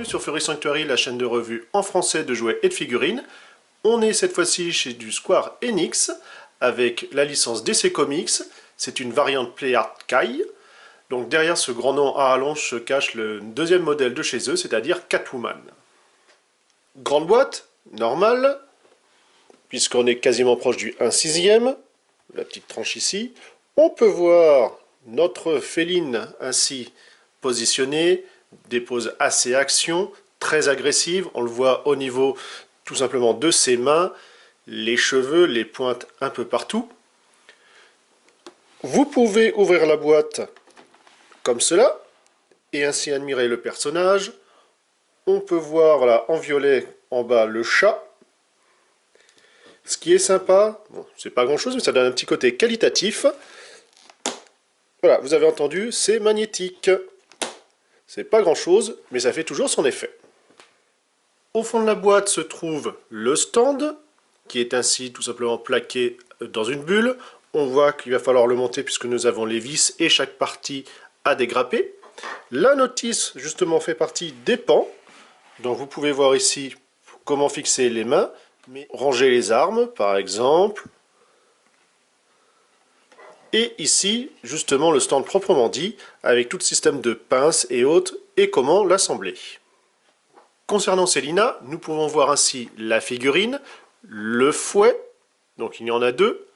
bienvenue sur Furry Sanctuary, la chaîne de revue en français de jouets et de figurines. On est cette fois-ci chez du Square Enix, avec la licence DC Comics. C'est une variante Play Art Kai. Donc derrière ce grand nom à rallonge se cache le deuxième modèle de chez eux, c'est-à-dire Catwoman. Grande boîte, normale, puisqu'on est quasiment proche du 1/6, la petite tranche ici. On peut voir notre féline ainsi positionnée, des poses assez action, très agressives. On le voit au niveau tout simplement de ses mains, les cheveux, les pointes un peu partout. Vous pouvez ouvrir la boîte comme cela et ainsi admirer le personnage. On peut voir voilà, en violet en bas le chat. Ce qui est sympa, bon, c'est pas grand chose mais ça donne un petit côté qualitatif. Voilà, vous avez entendu, c'est magnétique. C'est pas grand chose, mais ça fait toujours son effet. Au fond de la boîte se trouve le stand, qui est ainsi tout simplement plaqué dans une bulle. On voit qu'il va falloir le monter puisque nous avons les vis et chaque partie a des grappés. La notice, justement, fait partie des pans. Donc vous pouvez voir ici comment fixer les mains, mais ranger les armes, par exemple. Et ici, justement, le stand proprement dit, avec tout le système de pinces et autres, et comment l'assembler. Concernant Selina, nous pouvons voir ainsi la figurine, le fouet, donc il y en a deux,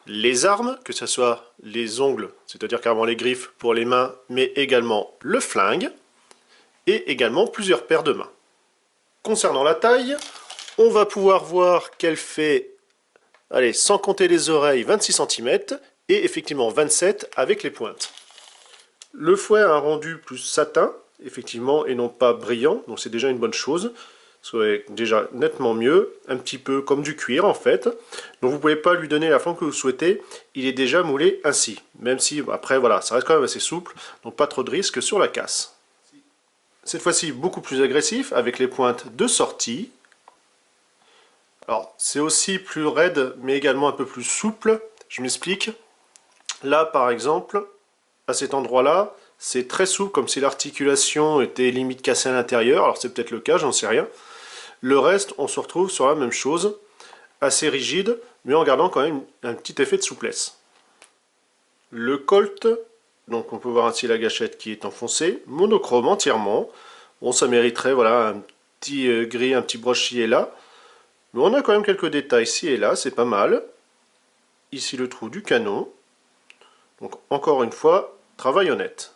les armes, que ce soit les ongles, c'est-à-dire carrément les griffes pour les mains, mais également le flingue, et également plusieurs paires de mains. Concernant la taille, on va pouvoir voir qu'elle fait, allez, sans compter les oreilles, 26 cm, et effectivement 27 avec les pointes. Le fouet a un rendu plus satin, effectivement, et non pas brillant, donc c'est déjà une bonne chose. C'est déjà nettement mieux, un petit peu comme du cuir en fait. Donc vous ne pouvez pas lui donner la forme que vous souhaitez, il est déjà moulé ainsi. Même si, après voilà, ça reste quand même assez souple, donc pas trop de risque sur la casse. Cette fois-ci, beaucoup plus agressif, avec les pointes de sortie. Alors, c'est aussi plus raide, mais également un peu plus souple. Je m'explique. Là, par exemple, à cet endroit-là, c'est très souple, comme si l'articulation était limite cassée à l'intérieur. Alors, c'est peut-être le cas, j'en sais rien. Le reste, on se retrouve sur la même chose, assez rigide, mais en gardant quand même un petit effet de souplesse. Le colt, donc on peut voir ainsi la gâchette qui est enfoncée, monochrome entièrement. Bon, ça mériterait voilà, un petit gris, un petit broche ci et là. Mais on a quand même quelques détails ci et là, c'est pas mal. Ici le trou du canon. Donc encore une fois, travail honnête.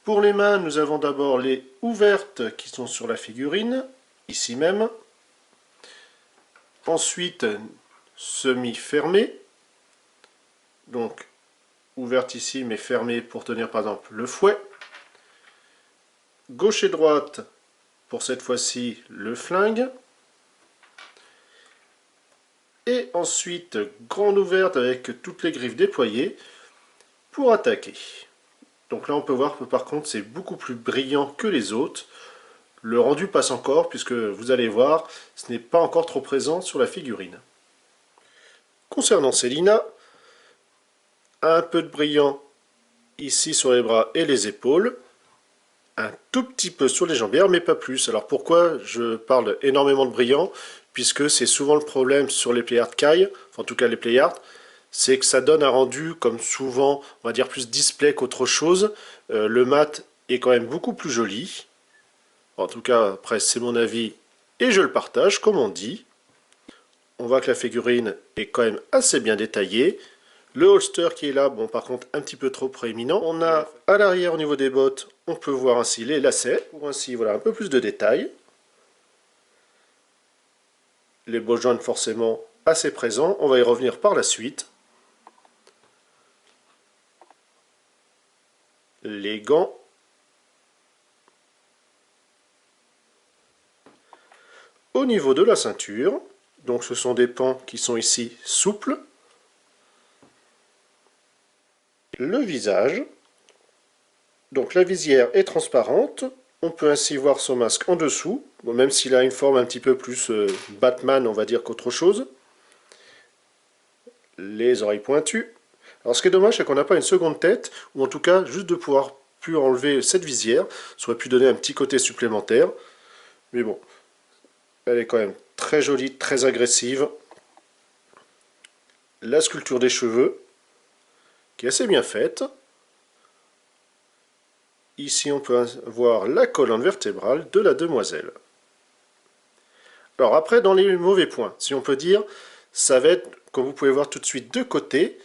Pour les mains, nous avons d'abord les ouvertes qui sont sur la figurine, ici même. Ensuite, semi-fermées. Donc, ouverte ici, mais fermée pour tenir par exemple le fouet. Gauche et droite, pour cette fois-ci, le flingue. Et ensuite, grande ouverte avec toutes les griffes déployées pour attaquer. Donc là, on peut voir que par contre, c'est beaucoup plus brillant que les autres. Le rendu passe encore, puisque vous allez voir, ce n'est pas encore trop présent sur la figurine. Concernant Selina, un peu de brillant ici sur les bras et les épaules, un tout petit peu sur les jambières, mais pas plus. Alors pourquoi je parle énormément de brillant? Puisque c'est souvent le problème sur les Play Art Kai, enfin, en tout cas les Play Art, c'est que ça donne un rendu comme souvent, on va dire plus display qu'autre chose. Le mat est quand même beaucoup plus joli. En tout cas, après c'est mon avis et je le partage comme on dit. On voit que la figurine est quand même assez bien détaillée. Le holster qui est là, bon par contre un petit peu trop prééminent. On a à l'arrière au niveau des bottes, on peut voir ainsi les lacets, pour ainsi voilà un peu plus de détails. Les ball joints forcément assez présents, on va y revenir par la suite. Les gants. Au niveau de la ceinture, donc ce sont des pans qui sont ici souples. Le visage. Donc la visière est transparente. On peut ainsi voir son masque en dessous, bon, même s'il a une forme un petit peu plus Batman, on va dire, qu'autre chose. Les oreilles pointues. Alors ce qui est dommage, c'est qu'on n'a pas une seconde tête, ou en tout cas juste de pouvoir pu enlever cette visière. Ça aurait pu donner un petit côté supplémentaire. Mais bon, elle est quand même très jolie, très agressive. La sculpture des cheveux, qui est assez bien faite. Ici, on peut voir la colonne vertébrale de la demoiselle. Alors après, dans les mauvais points, si on peut dire, ça va être, comme vous pouvez voir tout de suite, de côté.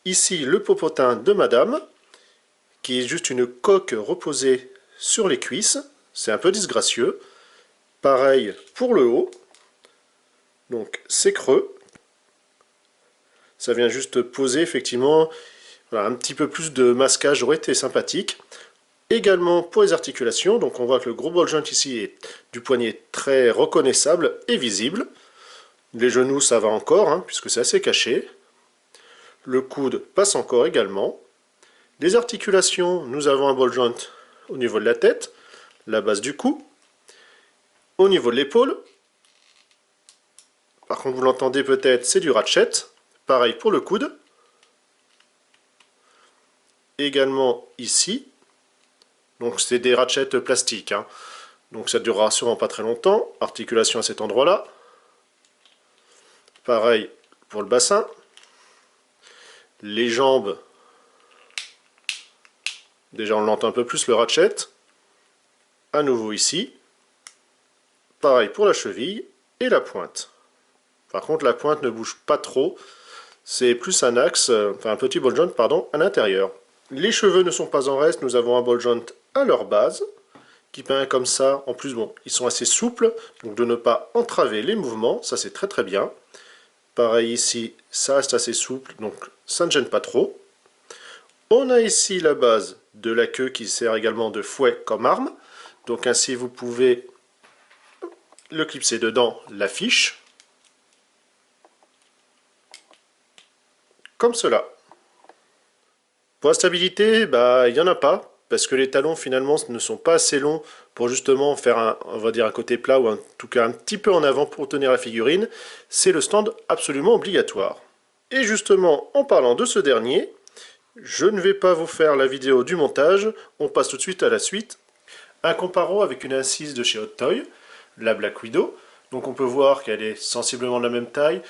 Ici, le popotin de madame, qui est juste une coque reposée sur les cuisses. C'est un peu disgracieux. Pareil pour le haut. Donc c'est creux. Ça vient juste poser, effectivement. Voilà, un petit peu plus de masquage aurait été sympathique. Également pour les articulations, donc on voit que le gros ball joint ici est du poignet très reconnaissable et visible. Les genoux, ça va encore, hein, puisque c'est assez caché. Le coude passe encore également. Les articulations, nous avons un ball joint au niveau de la tête, la base du cou, au niveau de l'épaule. Par contre, vous l'entendez peut-être, c'est du ratchet. Pareil pour le coude. Également ici. Donc c'est des ratchets plastiques, hein. Donc ça durera sûrement pas très longtemps. Articulation à cet endroit-là. Pareil pour le bassin. Les jambes. Déjà on l'entend un peu plus le ratchet. À nouveau ici. Pareil pour la cheville et la pointe. Par contre la pointe ne bouge pas trop. C'est plus un axe, enfin un petit ball joint pardon, à l'intérieur. Les cheveux ne sont pas en reste, nous avons un ball joint à leur base, qui peint comme ça. En plus, bon, ils sont assez souples, donc de ne pas entraver les mouvements, ça c'est très très bien. Pareil ici, ça reste assez souple, donc ça ne gêne pas trop. On a ici la base de la queue qui sert également de fouet comme arme, donc ainsi vous pouvez le clipser dedans la fiche, comme cela. Pour la stabilité, il n'y en a pas, parce que les talons finalement ne sont pas assez longs pour justement faire on va dire un côté plat ou en tout cas un petit peu en avant pour tenir la figurine. C'est le stand absolument obligatoire. Et justement, en parlant de ce dernier, je ne vais pas vous faire la vidéo du montage, on passe tout de suite à la suite. Un comparo avec une incise de chez Hot Toy, la Black Widow. Donc on peut voir qu'elle est sensiblement de la même taille,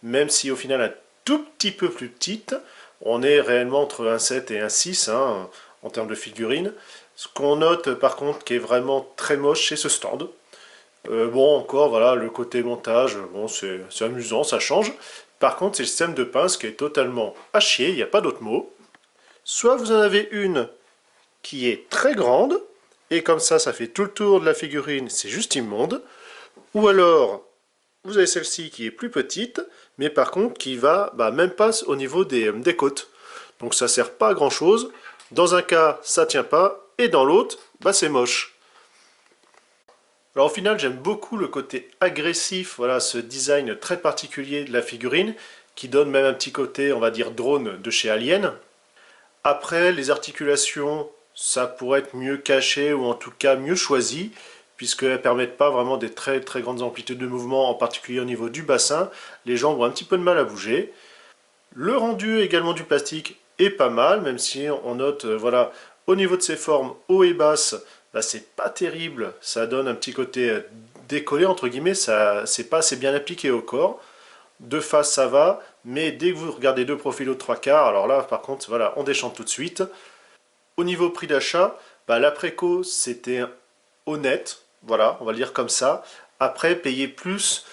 même si au final un tout petit peu plus petite. On est réellement entre un 7 et un 6 hein, en termes de figurines. Ce qu'on note par contre qui est vraiment très moche, c'est ce stand. Bon, encore, voilà, le côté montage, bon, c'est amusant, ça change. Par contre, c'est le système de pince qui est totalement à chier, il n'y a pas d'autre mot. Soit vous en avez une qui est très grande, et comme ça fait tout le tour de la figurine, c'est juste immonde. Ou alors, vous avez celle-ci qui est plus petite, mais par contre qui va même pas au niveau des côtes. Donc ça sert pas à grand chose. Dans un cas, ça tient pas, et dans l'autre, c'est moche. Alors au final, j'aime beaucoup le côté agressif, voilà, ce design très particulier de la figurine, qui donne même un petit côté, on va dire, drone de chez Alien. Après, les articulations, ça pourrait être mieux caché, ou en tout cas mieux choisi, puisqu'elles ne permettent pas vraiment des très très grandes amplitudes de mouvement, en particulier au niveau du bassin. Les jambes ont un petit peu de mal à bouger. Le rendu également du plastique est pas mal, même si on note, voilà, au niveau de ses formes haut et basse, c'est pas terrible, ça donne un petit côté décollé, entre guillemets, c'est pas assez bien appliqué au corps. De face ça va, mais dès que vous regardez deux profils au 3/4, alors là par contre, voilà, on déchante tout de suite. Au niveau prix d'achat, la préco c'était honnête, voilà, on va le dire comme ça. Après, payer plus,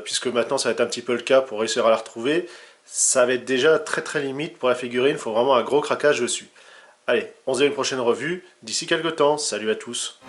puisque maintenant ça va être un petit peu le cas pour réussir à la retrouver, ça va être déjà très très limite pour la figurine, il faut vraiment un gros craquage dessus. Allez, on se dit à une prochaine revue, d'ici quelques temps, salut à tous.